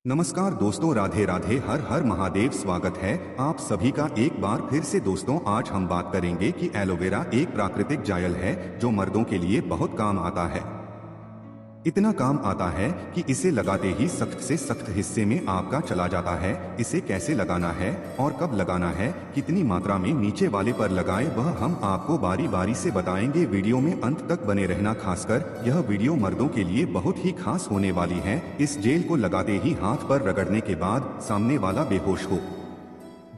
नमस्कार दोस्तों, राधे राधे, हर हर महादेव। स्वागत है आप सभी का एक बार फिर से। दोस्तों, आज हम बात करेंगे कि एलोवेरा एक प्राकृतिक जायल है जो मर्दों के लिए बहुत काम आता है। इतना काम आता है कि इसे लगाते ही सख्त से सख्त हिस्से में आपका चला जाता है। इसे कैसे लगाना है और कब लगाना है, कितनी मात्रा में नीचे वाले पर लगाएं, वह हम आपको बारी बारी से बताएंगे। वीडियो में अंत तक बने रहना, खासकर यह वीडियो मर्दों के लिए बहुत ही खास होने वाली है। इस जेल को लगाते ही हाथ पर रगड़ने के बाद सामने वाला बेहोश हो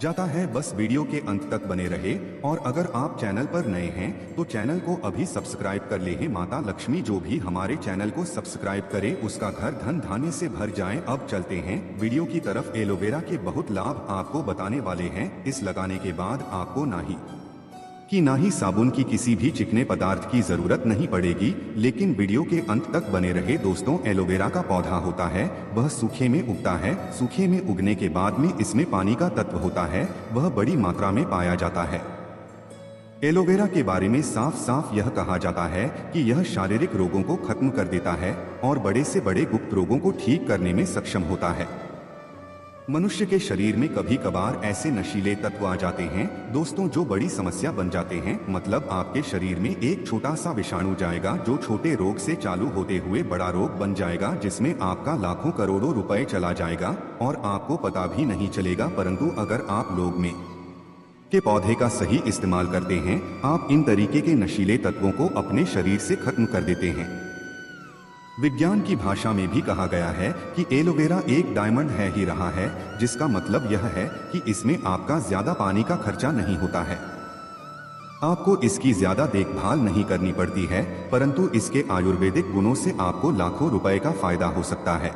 जाता है। बस वीडियो के अंत तक बने रहे। और अगर आप चैनल पर नए हैं तो चैनल को अभी सब्सक्राइब कर ले। माता लक्ष्मी जो भी हमारे चैनल को सब्सक्राइब करे उसका घर धन धान्य से भर जाए। अब चलते हैं वीडियो की तरफ। एलोवेरा के बहुत लाभ आपको बताने वाले हैं। इस लगाने के बाद आपको ना ही साबुन की किसी भी चिकने पदार्थ की जरूरत नहीं पड़ेगी। लेकिन वीडियो के अंत तक बने रहे। दोस्तों, एलोवेरा का पौधा होता है वह सूखे में उगता है। सूखे में उगने के बाद में इसमें पानी का तत्व होता है, वह बड़ी मात्रा में पाया जाता है। एलोवेरा के बारे में साफ साफ यह कहा जाता है कि यह शारीरिक रोगों को खत्म कर देता है और बड़े से बड़े गुप्त रोगों को ठीक करने में सक्षम होता है। मनुष्य के शरीर में कभी कभार ऐसे नशीले तत्व आ जाते हैं दोस्तों जो बड़ी समस्या बन जाते हैं। मतलब आपके शरीर में एक छोटा सा विषाणु जाएगा जो छोटे रोग से चालू होते हुए बड़ा रोग बन जाएगा, जिसमें आपका लाखों करोड़ों रुपए चला जाएगा और आपको पता भी नहीं चलेगा। परंतु अगर आप लोग में के पौधे का सही इस्तेमाल करते हैं, आप इन तरीके के नशीले तत्वों को अपने शरीर से खत्म कर देते हैं। विज्ञान की भाषा में भी कहा गया है कि एलोवेरा एक डायमंड है ही रहा है, जिसका मतलब यह है कि इसमें आपका ज्यादा पानी का खर्चा नहीं होता है। आपको इसकी ज्यादा देखभाल नहीं करनी पड़ती है, परंतु इसके आयुर्वेदिक गुणों से आपको लाखों रुपए का फायदा हो सकता है।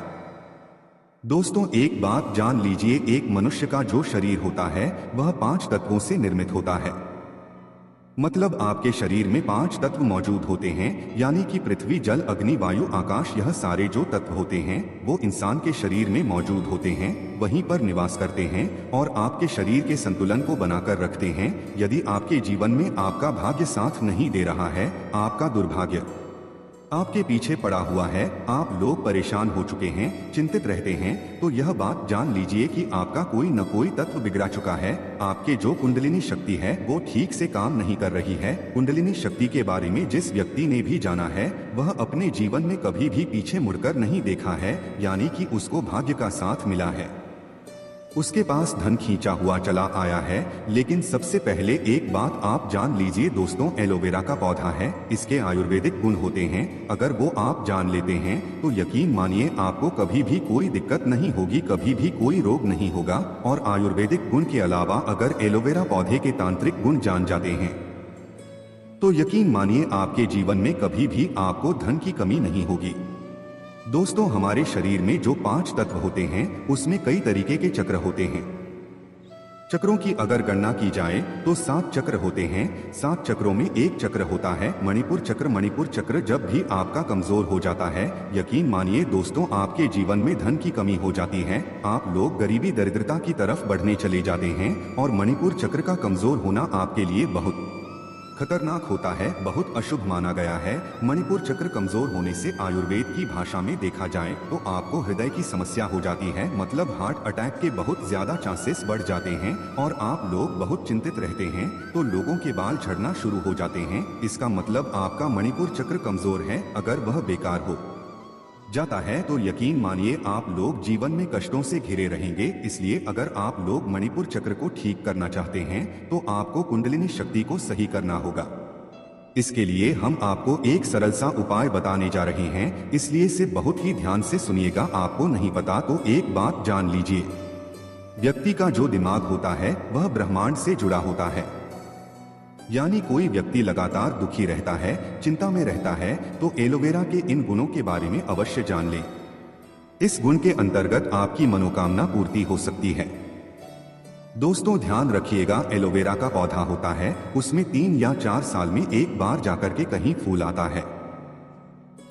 दोस्तों, एक बात जान लीजिए, एक मनुष्य का जो शरीर होता है वह 5 तत्वों से निर्मित होता है। मतलब आपके शरीर में 5 तत्व मौजूद होते हैं, यानी कि पृथ्वी, जल, अग्नि, वायु, आकाश। यह सारे जो तत्व होते हैं वो इंसान के शरीर में मौजूद होते हैं, वहीं पर निवास करते हैं और आपके शरीर के संतुलन को बनाकर रखते हैं। यदि आपके जीवन में आपका भाग्य साथ नहीं दे रहा है, आपका दुर्भाग्य आपके पीछे पड़ा हुआ है, आप लोग परेशान हो चुके हैं, चिंतित रहते हैं, तो यह बात जान लीजिए कि आपका कोई न कोई तत्व बिगड़ा चुका है। आपके जो कुंडलिनी शक्ति है वो ठीक से काम नहीं कर रही है। कुंडलिनी शक्ति के बारे में जिस व्यक्ति ने भी जाना है वह अपने जीवन में कभी भी पीछे मुड़कर नहीं देखा है, यानी कि उसको भाग्य का साथ मिला है, उसके पास धन खींचा हुआ चला आया है। लेकिन सबसे पहले एक बात आप जान लीजिए दोस्तों, एलोवेरा का पौधा है, इसके आयुर्वेदिक गुण होते हैं। अगर वो आप जान लेते हैं तो यकीन मानिए आपको कभी भी कोई दिक्कत नहीं होगी, कभी भी कोई रोग नहीं होगा। और आयुर्वेदिक गुण के अलावा अगर एलोवेरा पौधे के तांत्रिक गुण जान जाते हैं तो यकीन मानिए आपके जीवन में कभी भी आपको धन की कमी नहीं होगी। दोस्तों, हमारे शरीर में जो 5 तत्व होते हैं उसमें कई तरीके के चक्र होते हैं। चक्रों की अगर गणना की जाए तो 7 चक्र होते हैं। 7 चक्रों में एक चक्र होता है मणिपुर चक्र। मणिपुर चक्र जब भी आपका कमजोर हो जाता है, यकीन मानिए दोस्तों आपके जीवन में धन की कमी हो जाती है, आप लोग गरीबी दरिद्रता की तरफ बढ़ने चले जाते हैं। और मणिपुर चक्र का कमजोर होना आपके लिए बहुत खतरनाक होता है, बहुत अशुभ माना गया है। मणिपुर चक्र कमजोर होने से आयुर्वेद की भाषा में देखा जाए तो आपको हृदय की समस्या हो जाती है, मतलब हार्ट अटैक के बहुत ज्यादा चांसेस बढ़ जाते हैं और आप लोग बहुत चिंतित रहते हैं, तो लोगों के बाल झड़ना शुरू हो जाते हैं। इसका मतलब आपका मणिपुर चक्र कमजोर है। अगर वह बेकार हो जाता है तो यकीन मानिए आप लोग जीवन में कष्टों से घिरे रहेंगे। इसलिए अगर आप लोग मणिपुर चक्र को ठीक करना चाहते हैं तो आपको कुंडलिनी शक्ति को सही करना होगा। इसके लिए हम आपको एक सरल सा उपाय बताने जा रहे हैं, इसलिए इसे बहुत ही ध्यान से सुनिएगा। आपको नहीं पता तो एक बात जान लीजिए, व्यक्ति का जो दिमाग होता है वह ब्रह्मांड से जुड़ा होता है। यानी कोई व्यक्ति लगातार दुखी रहता है, चिंता में रहता है, तो एलोवेरा के इन गुणों के बारे में अवश्य जान लें। इस गुण के अंतर्गत आपकी मनोकामना पूर्ति हो सकती है। दोस्तों, ध्यान रखिएगा, एलोवेरा का पौधा होता है उसमें 3 या 4 साल में एक बार जाकर के कहीं फूल आता है।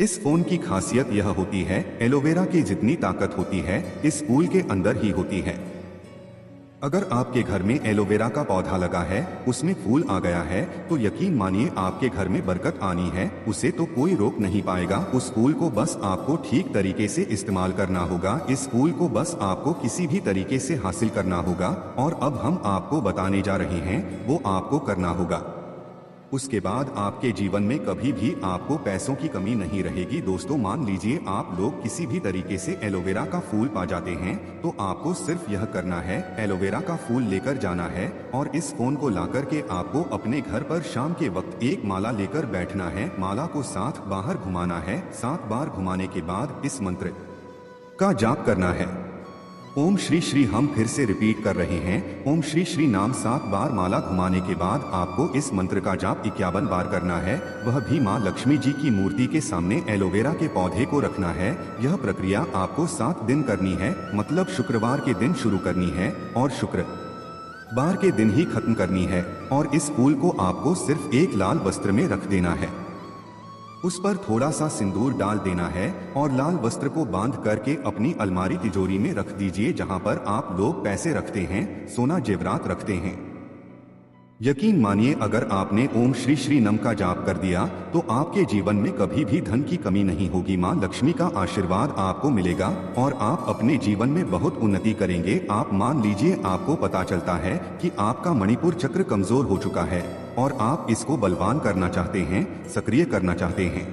इस फूल की खासियत यह होती है, एलोवेरा की जितनी ताकत होती है इस फूल के अंदर ही होती है। अगर आपके घर में एलोवेरा का पौधा लगा है, उसमें फूल आ गया है, तो यकीन मानिए आपके घर में बरकत आनी है। उसे तो कोई रोक नहीं पाएगा। उस फूल को बस आपको ठीक तरीके से इस्तेमाल करना होगा। इस फूल को बस आपको किसी भी तरीके से हासिल करना होगा। और अब हम आपको बताने जा रहे हैं, वो आपको करना होगा। उसके बाद आपके जीवन में कभी भी आपको पैसों की कमी नहीं रहेगी। दोस्तों, मान लीजिए आप लोग किसी भी तरीके से एलोवेरा का फूल पा जाते हैं, तो आपको सिर्फ यह करना है, एलोवेरा का फूल लेकर जाना है और इस फोन को ला कर के आपको अपने घर पर शाम के वक्त एक माला लेकर बैठना है। माला को 7 बार घुमाना है। 7 बार घुमाने के बाद इस मंत्र का जाप करना है। ओम श्री श्री। हम फिर से रिपीट कर रहे हैं, ओम श्री श्री नाम 7 बार माला घुमाने के बाद आपको इस मंत्र का जाप 51 बार करना है। वह भी माँ लक्ष्मी जी की मूर्ति के सामने एलोवेरा के पौधे को रखना है। यह प्रक्रिया आपको 7 दिन करनी है, मतलब शुक्रवार के दिन शुरू करनी है और शुक्रवार के दिन ही खत्म करनी है। और इस फूल को आपको सिर्फ एक लाल वस्त्र में रख देना है। उस पर थोड़ा सा सिंदूर डाल देना है और लाल वस्त्र को बांध करके अपनी अलमारी तिजोरी में रख दीजिए, जहां पर आप लोग पैसे रखते हैं, सोना जेवरात रखते हैं। यकीन मानिए, अगर आपने ओम श्री श्री नम का जाप कर दिया तो आपके जीवन में कभी भी धन की कमी नहीं होगी। माँ लक्ष्मी का आशीर्वाद आपको मिलेगा और आप अपने जीवन में बहुत उन्नति करेंगे। आप मान लीजिए आपको पता चलता है कि आपका मणिपुर चक्र कमजोर हो चुका है और आप इसको बलवान करना चाहते हैं, सक्रिय करना चाहते हैं,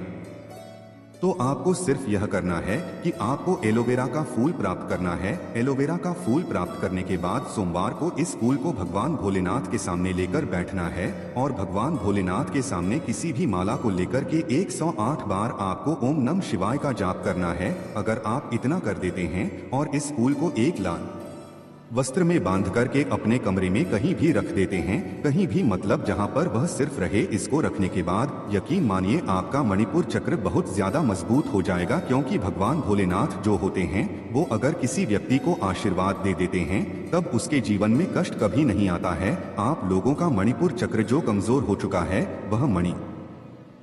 तो आपको सिर्फ यह करना है कि आपको एलोवेरा का फूल प्राप्त करना है। एलोवेरा का फूल प्राप्त करने के बाद सोमवार को इस फूल को भगवान भोलेनाथ के सामने लेकर बैठना है और भगवान भोलेनाथ के सामने किसी भी माला को लेकर के 108 बार आपको ओम नम शिवाय का जाप करना है। अगर आप इतना कर देते हैं और इस फूल को एक लाल वस्त्र में बांध करके अपने कमरे में कहीं भी रख देते हैं, कहीं भी मतलब जहां पर वह सिर्फ रहे, इसको रखने के बाद यकीन मानिए आपका मणिपुर चक्र बहुत ज्यादा मजबूत हो जाएगा। क्योंकि भगवान भोलेनाथ जो होते हैं वो अगर किसी व्यक्ति को आशीर्वाद दे देते हैं तब उसके जीवन में कष्ट कभी नहीं आता है। आप लोगों का मणिपुर चक्र जो कमजोर हो चुका है वह मणि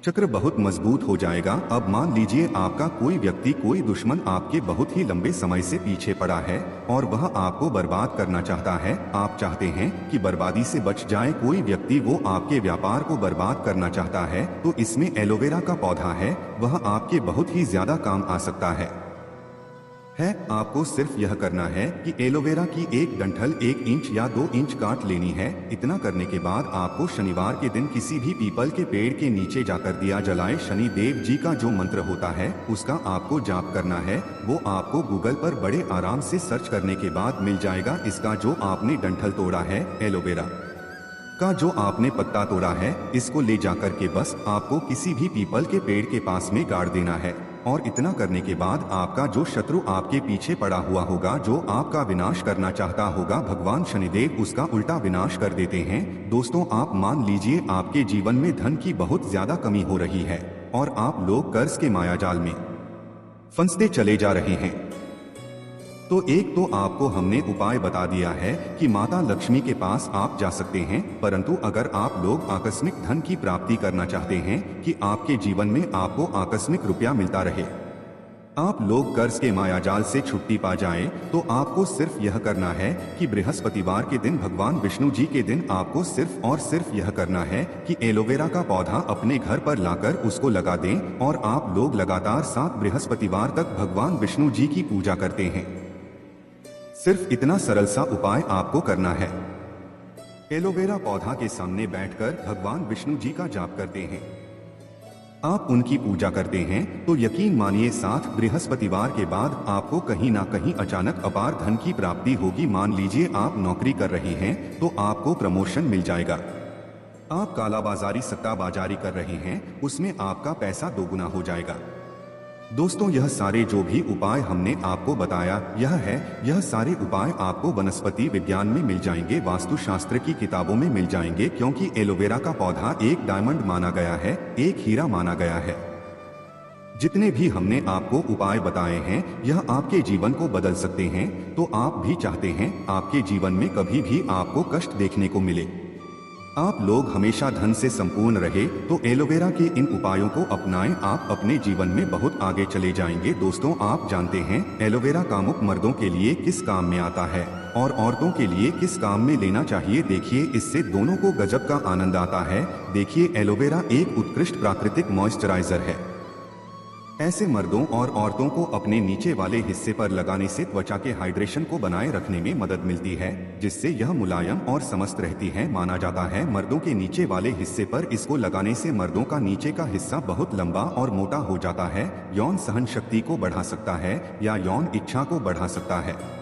चक्र बहुत मजबूत हो जाएगा। अब मान लीजिए आपका कोई व्यक्ति, कोई दुश्मन आपके बहुत ही लंबे समय से पीछे पड़ा है और वह आपको बर्बाद करना चाहता है। आप चाहते हैं कि बर्बादी से बच जाए। कोई व्यक्ति वो आपके व्यापार को बर्बाद करना चाहता है, तो इसमें एलोवेरा का पौधा है, वह आपके बहुत ही ज्यादा काम आ सकता है। आपको सिर्फ यह करना है कि एलोवेरा की एक डंठल 1 इंच या 2 इंच काट लेनी है। इतना करने के बाद आपको शनिवार के दिन किसी भी पीपल के पेड़ के नीचे जाकर दिया जलाए। शनि देव जी का जो मंत्र होता है उसका आपको जाप करना है। वो आपको गूगल पर बड़े आराम से सर्च करने के बाद मिल जाएगा। इसका जो आपने डंठल तोड़ा है, एलोवेरा का जो आपने पत्ता तोड़ा है, इसको ले जाकर के बस आपको किसी भी पीपल के पेड़ के पास में गाड़ देना है। और इतना करने के बाद आपका जो शत्रु आपके पीछे पड़ा हुआ होगा, जो आपका विनाश करना चाहता होगा, भगवान शनिदेव उसका उल्टा विनाश कर देते हैं। दोस्तों, आप मान लीजिए आपके जीवन में धन की बहुत ज्यादा कमी हो रही है और आप लोग कर्ज के मायाजाल में फंसते चले जा रहे हैं। तो एक तो आपको हमने उपाय बता दिया है कि माता लक्ष्मी के पास आप जा सकते हैं, परंतु अगर आप लोग आकस्मिक धन की प्राप्ति करना चाहते हैं कि आपके जीवन में आपको आकस्मिक रुपया मिलता रहे, आप लोग कर्ज के मायाजाल से छुट्टी पा जाएं, तो आपको सिर्फ यह करना है कि बृहस्पतिवार के दिन, भगवान विष्णु जी के दिन, आपको सिर्फ और सिर्फ यह करना है कि एलोवेरा का पौधा अपने घर पर लाकर उसको लगा दें और आप लोग लगातार 7 बृहस्पतिवार तक भगवान विष्णु जी की पूजा करते हैं। सिर्फ इतना सरल सा उपाय आपको करना है। एलोवेरा पौधा के सामने बैठकर भगवान विष्णु जी का जाप करते हैं, आप उनकी पूजा करते हैं, तो यकीन मानिए 7 बृहस्पतिवार के बाद आपको कहीं ना कहीं अचानक अपार धन की प्राप्ति होगी। मान लीजिए आप नौकरी कर रहे हैं तो आपको प्रमोशन मिल जाएगा। आप कालाबाजारी, सट्टाबाजारी कर रहे हैं, उसमें आपका पैसा दोगुना हो जाएगा। दोस्तों, यह सारे जो भी उपाय हमने आपको बताया, यह सारे उपाय आपको वनस्पति विज्ञान में मिल जाएंगे, वास्तुशास्त्र की किताबों में मिल जाएंगे, क्योंकि एलोवेरा का पौधा एक डायमंड माना गया है, एक हीरा माना गया है। जितने भी हमने आपको उपाय बताए हैं, यह आपके जीवन को बदल सकते हैं। तो आप भी चाहते हैं आपके जीवन में कभी भी आपको कष्ट देखने को मिले, आप लोग हमेशा धन से संपूर्ण रहे तो एलोवेरा के इन उपायों को अपनाएं, आप अपने जीवन में बहुत आगे चले जाएंगे। दोस्तों, आप जानते हैं एलोवेरा कामुक मर्दों के लिए किस काम में आता है और औरतों के लिए किस काम में लेना चाहिए। देखिए, इससे दोनों को गजब का आनंद आता है। देखिए, एलोवेरा एक उत्कृष्ट प्राकृतिक मॉइस्चराइजर है। ऐसे मर्दों और औरतों को अपने नीचे वाले हिस्से पर लगाने से त्वचा के हाइड्रेशन को बनाए रखने में मदद मिलती है, जिससे यह मुलायम और समस्त रहती है। माना जाता है मर्दों के नीचे वाले हिस्से पर इसको लगाने से मर्दों का नीचे का हिस्सा बहुत लंबा और मोटा हो जाता है, यौन सहन शक्ति को बढ़ा सकता है या यौन इच्छा को बढ़ा सकता है।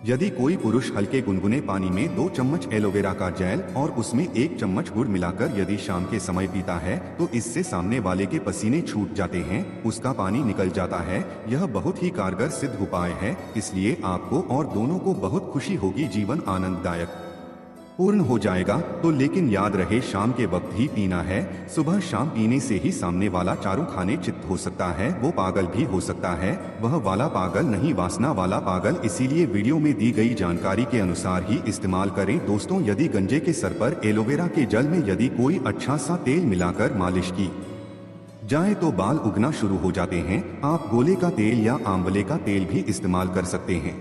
यदि कोई पुरुष हल्के गुनगुने पानी में 2 चम्मच एलोवेरा का जेल और उसमें 1 चम्मच गुड़ मिलाकर यदि शाम के समय पीता है तो इससे सामने वाले के पसीने छूट जाते हैं, उसका पानी निकल जाता है। यह बहुत ही कारगर सिद्ध उपाय है, इसलिए आपको और दोनों को बहुत खुशी होगी, जीवन आनंददायक पूर्ण हो जाएगा। तो लेकिन याद रहे, शाम के वक्त ही पीना है। सुबह शाम पीने से ही सामने वाला चारों खाने चित्त हो सकता है, वो पागल भी हो सकता है। वह वाला पागल नहीं, वासना वाला पागल। इसीलिए वीडियो में दी गई जानकारी के अनुसार ही इस्तेमाल करें। दोस्तों, यदि गंजे के सर पर एलोवेरा के जल में यदि कोई अच्छा सा तेल मिलाकर मालिश की जाए तो बाल उगना शुरू हो जाते हैं। आप गोले का तेल या आंवले का तेल भी इस्तेमाल कर सकते हैं।